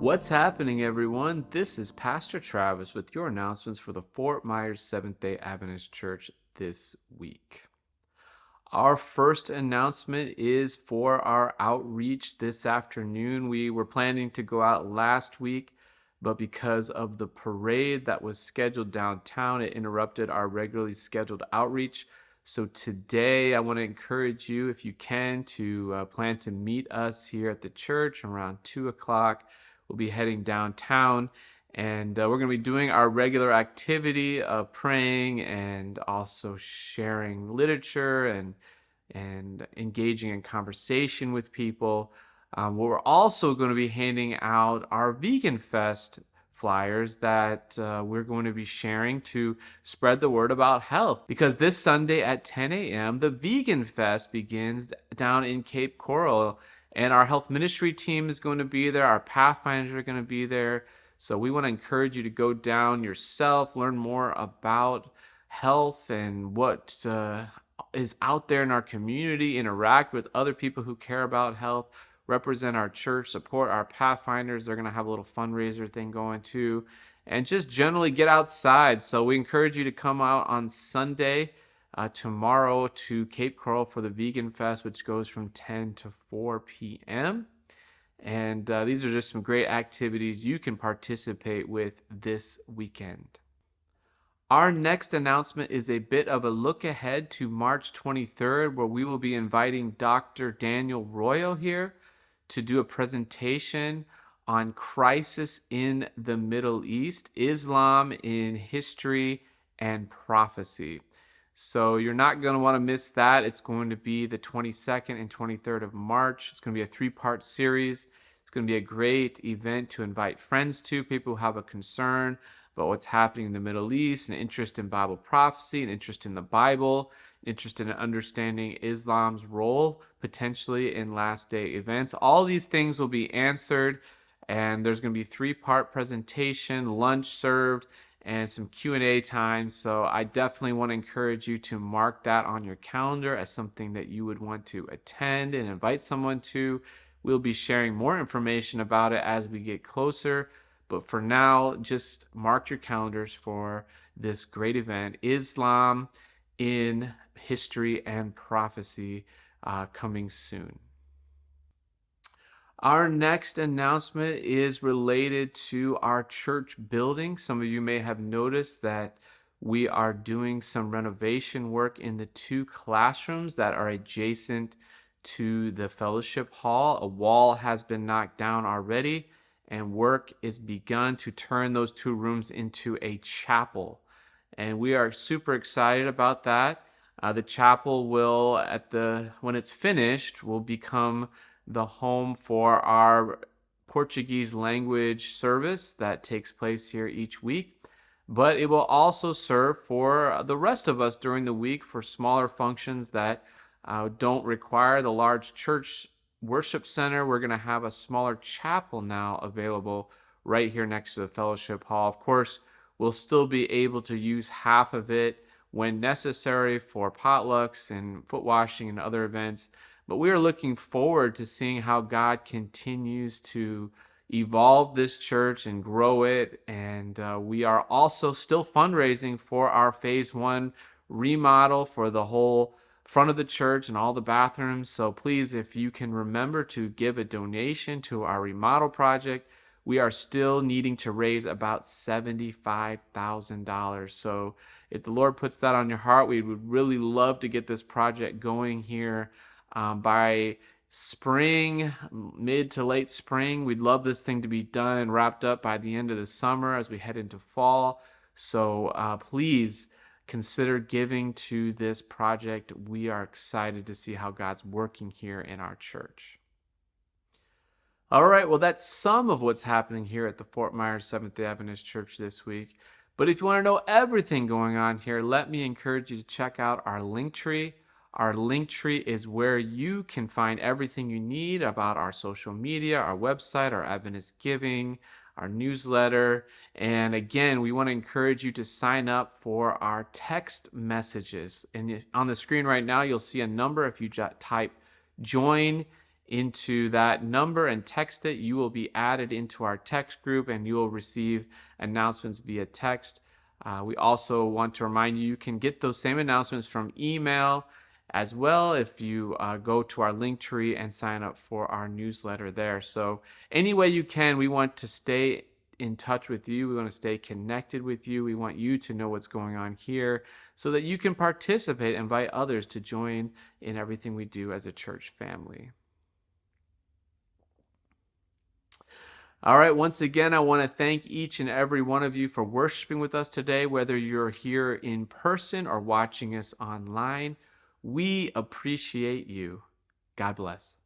What's happening, everyone? This is Pastor Travis with your announcements for the Fort Myers Seventh-day Adventist Church this week. Our first announcement is for our outreach this afternoon. We were planning to go out last week, but because of the parade that was scheduled downtown, it interrupted our regularly scheduled outreach. So today, I want to encourage you, if you can, to plan to meet us here at the church around 2 o'clock. We'll be heading downtown, and we're going to be doing our regular activity of praying and also sharing literature and engaging in conversation with people. We're also going to be handing out our Vegan Fest flyers that we're going to be sharing to spread the word about health, because this Sunday at 10 a.m. the Vegan Fest begins down in Cape Coral, and our health ministry team is going to be there. Our pathfinders are going to be there. So we want to encourage you to go down yourself, learn more about health and what is out there in our community, interact with other people who care about health, represent our church, support our pathfinders. They're going to have a little fundraiser thing going too, and just generally get outside. So we encourage you to come out on Sunday, tomorrow, to Cape Coral for the Vegan Fest, which goes from 10 to 4 p.m. And these are just some great activities you can participate with this weekend. Our next announcement is a bit of a look ahead to March 23rd, where we will be inviting Dr. Daniel Royal here to do a presentation on crisis in the Middle East, Islam in history and prophecy. So you're not going to want to miss that. It's going to be the 22nd and 23rd of March. It's going to be a 3-part series. It's going to be a great event to invite friends to, people who have a concern about what's happening in the Middle East, an interest in Bible prophecy, an interest in the Bible, an interest in understanding Islam's role potentially in last day events. All these things will be answered, and there's going to be 3-part presentation, lunch served, and some Q&A time. So I definitely want to encourage you to mark that on your calendar as something that you would want to attend and invite someone to. We'll be sharing more information about it as we get closer. But for now, just mark your calendars for this great event, Islam in History and Prophecy, coming soon. Our next announcement is related to our church building. Some of you may have noticed that we are doing some renovation work in the 2 classrooms that are adjacent to the fellowship hall. A wall has been knocked down already, and work is begun to turn those 2 rooms into a chapel. And we are super excited about that. The chapel will, when it's finished, will become the home for our Portuguese language service that takes place here each week. But it will also serve for the rest of us during the week for smaller functions that don't require the large church worship center. We're going to have a smaller chapel now available right here next to the fellowship hall. Of course, we'll still be able to use half of it when necessary for potlucks and foot washing and other events. But we are looking forward to seeing how God continues to evolve this church and grow it. And we are also still fundraising for our phase 1 remodel for the whole front of the church and all the bathrooms. So please, if you can remember to give a donation to our remodel project, we are still needing to raise about $75,000. So if the Lord puts that on your heart, we would really love to get this project going here by spring, mid to late spring. We'd love this thing to be done and wrapped up by the end of the summer as we head into fall. So please consider giving to this project. We are excited to see how God's working here in our church. All right, well, that's some of what's happening here at the Fort Myers Seventh-day Adventist Church this week. But if you want to know everything going on here, let me encourage you to check out our link tree. Our link tree is where you can find everything you need about our social media, our website, our Adventist giving, our newsletter. And again, we want to encourage you to sign up for our text messages. And on the screen right now, you'll see a number. If you type join into that number and text it. You will be added into our text group and you will receive announcements via text. We also want to remind you, you can get those same announcements from email as well if you go to our link tree and sign up for our newsletter there. So any way you can, we want to stay in touch with you. We want to stay connected with you. We want you to know what's going on here so that you can participate, invite others to join in everything we do as a church family. All right, once again, I want to thank each and every one of you for worshiping with us today, whether you're here in person or watching us online. We appreciate you. God bless.